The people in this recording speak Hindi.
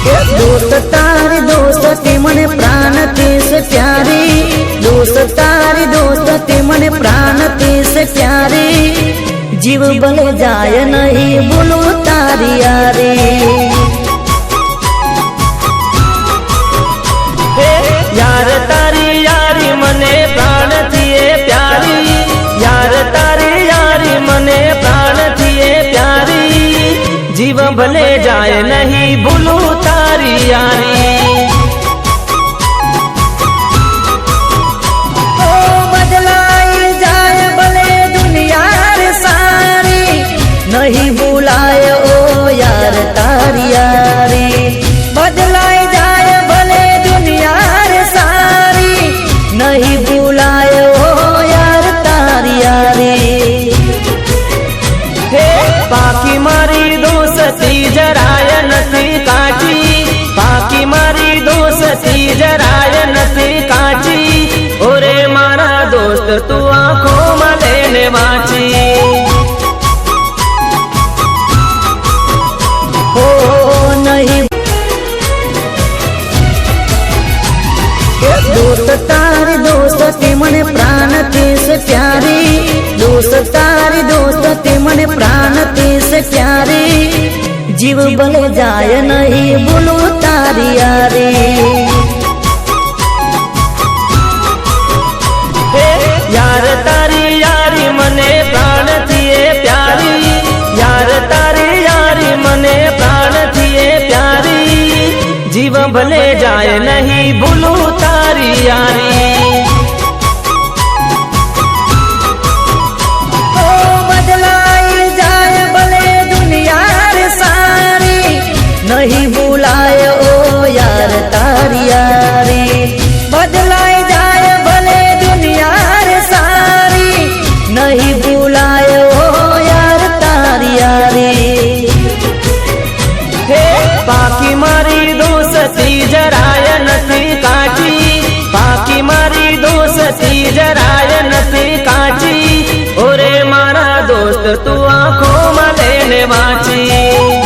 दोस्त तारी दोस्ती मने प्राण से प्यारी, दोस्त तारी दोस्ती मने प्राण से प्यारी, जीव बल जाय नहीं बोलो तारी यारी। यार तारी यारी मने प्राण थिए प्यारी, यार तारी यारी मने प्राण थिए प्यारी, जीव भले जाए नहीं भूलू तारी यारी। ओ बदलाई जाए भले दुनिया रे सारी, नहीं भुलाए ओ यार तारी यारी। बदलाई जाए भले दुनिया रे सारी, नहीं भुलाए ओ यार तारी यारी। पाकी मारी दोस्ती जराय नथी काची, पाकी मारी दोस्ती जराय नथी काची, ओरे मारा दोस्त तू आंखों में लेने वाची। हो नहीं दोस्त तारी दोस्ती मने प्राण से प्यारी, दोस्त तारी दोस्ती मने प्राण से प्यारी, जीव बल जाय नहीं बोलो तारी यारी। यार तारी यारी मने प्राण थिए प्यारी, यार तारी यारी मने प्राण थिए प्यारी, जीव भले जाए नहीं भूलू तारी यारी। ओ बदलाई जाए भले दुनिया रे सारी, नहीं भुलाए ओ यार तारी यारी। बदलाई जाए भले दुनिया रे सारी, नहीं भुलाए ओ यार तारी यारी। पाकी मारी दोस्ती जराय नथी काची, पाकी मारी दोस्ती जराय नथी काची, ओरे मारा दोस्त तू आंखों में लेने वाची।